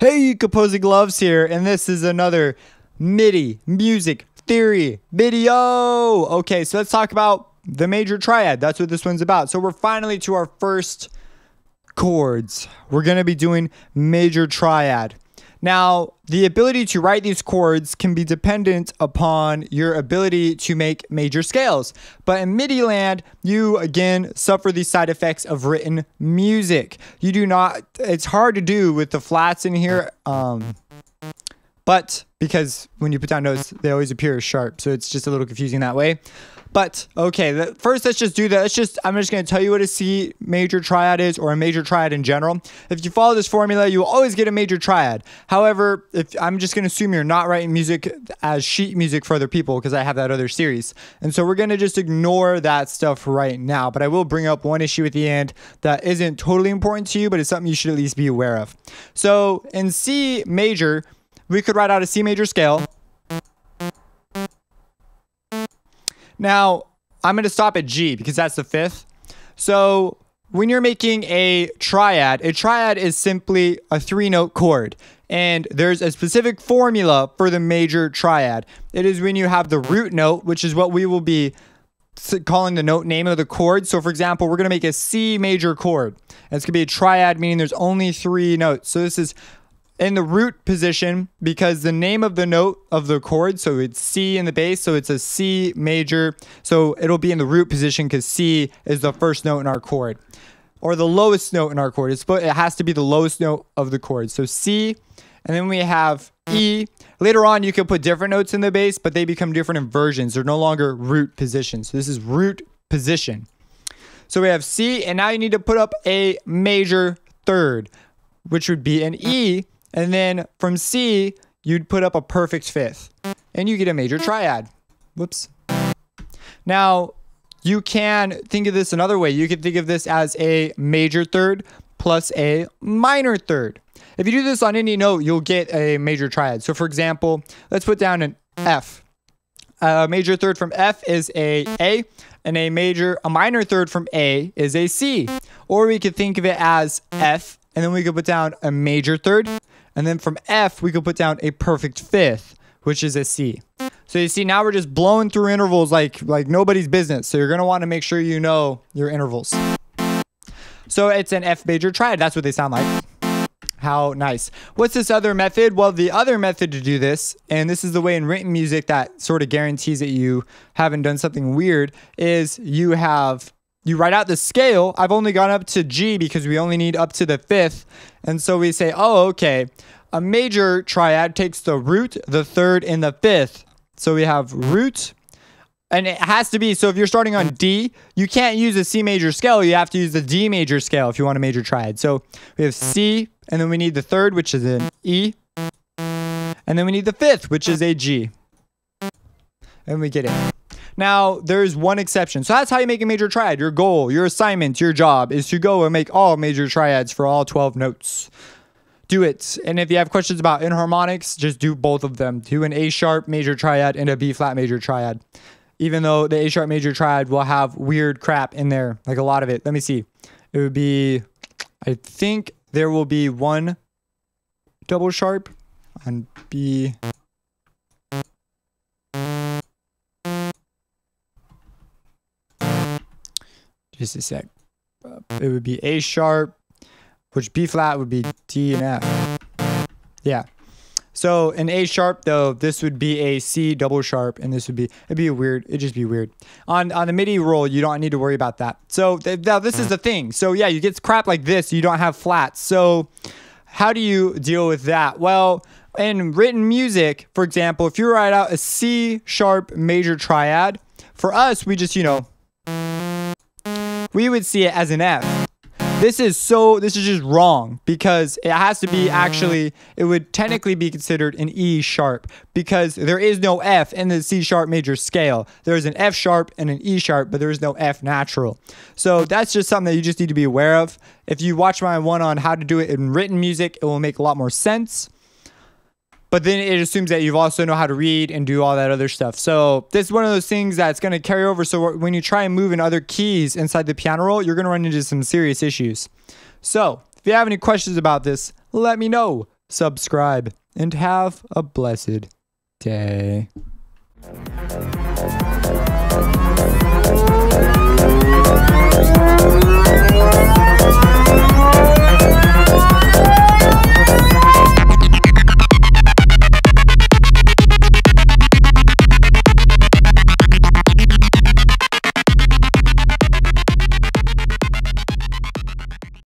Hey, composing gloves here, and this is another MIDI music theory video. Okay, so let's talk about the major triad. That's what this one's about. So we're finally to our first chords. We're going to be doing major triad. Now, the ability to write these chords can be dependent upon your ability to make major scales. But in MIDI land, you again suffer the side effects of written music. You do not, it's hard to do with the flats in here. But because when you put down notes, they always appear as sharp. So it's just a little confusing that way. But okay, first let's just do that. I'm just going to tell you what a C major triad is, or a major triad in general. If you follow this formula, you will always get a major triad. However, if I'm just going to assume you're not writing music as sheet music for other people, because I have that other series. And so we're going to just ignore that stuff right now. But I will bring up one issue at the end that isn't totally important to you, but it's something you should at least be aware of. So in C major, we could write out a C major scale. Now, I'm going to stop at G because that's the fifth. So when you're making a triad is simply a 3-note chord. And there's a specific formula for the major triad. It is when you have the root note, which is what we will be calling the note name of the chord. So for example, we're going to make a C major chord. And it's going to be a triad, meaning there's only 3 notes. So this is in the root position because the name of the note of the chord, so it's C in the bass, so it's a C major, so it'll be in the root position because C is the first note in our chord, or the lowest note in our chord. It has to be the lowest note of the chord. So C, and then we have E. Later on, you can put different notes in the bass, but they become different inversions. They're no longer root positions. So this is root position. So we have C, and now you need to put up a major third, which would be an E. And then from C, you'd put up a perfect fifth. And you get a major triad. Whoops. Now, you can think of this another way. You could think of this as a major third plus a minor third. If you do this on any note, you'll get a major triad. So for example, let's put down an F. A major third from F is a A, and a minor third from A is a C. Or we could think of it as F, and then we could put down a major third. And then from F, we could put down a perfect fifth, which is a C. So you see, now we're just blowing through intervals like nobody's business. So you're going to want to make sure you know your intervals. So it's an F major triad. That's what they sound like. How nice. What's this other method? Well, the other method to do this, and this is the way in written music that sort of guarantees that you haven't done something weird, is you write out the scale. I've only gone up to G because we only need up to the fifth. And so we say, oh, okay, a major triad takes the root, the third, and the fifth. So we have root, and it has to be, so if you're starting on D, you can't use a C major scale. You have to use the D major scale if you want a major triad. So we have C, and then we need the third, which is an E. And then we need the fifth, which is a G. And we get it. Now, there's one exception. So that's how you make a major triad. Your goal, your assignment, your job is to go and make all major triads for all 12 notes. Do it. And if you have questions about enharmonics, just do both of them. Do an A sharp major triad and a B flat major triad. Even though the A sharp major triad will have weird crap in there, like a lot of it. Let me see. It would be, I think there will be one double sharp on B. Just a sec. It would be A sharp, which B flat would be D and F. Yeah. So in A sharp though, this would be a C double sharp, and this would be, it'd just be weird. On the MIDI roll, you don't need to worry about that. So now this is the thing. So yeah, you get crap like this, you don't have flats. So how do you deal with that? Well, in written music, for example, if you write out a C sharp major triad, for us, we just, we would see it as an F. This is just wrong because it has to be it would technically be considered an E sharp because there is no F in the C sharp major scale. There's an F sharp and an E sharp, but there is no F natural. So that's just something that you just need to be aware of. If you watch my one on how to do it in written music, it will make a lot more sense. But then it assumes that you also know how to read and do all that other stuff. So this is one of those things that's going to carry over. So when you try and move in other keys inside the piano roll, you're going to run into some serious issues. So if you have any questions about this, let me know. subscribe, and have a blessed day.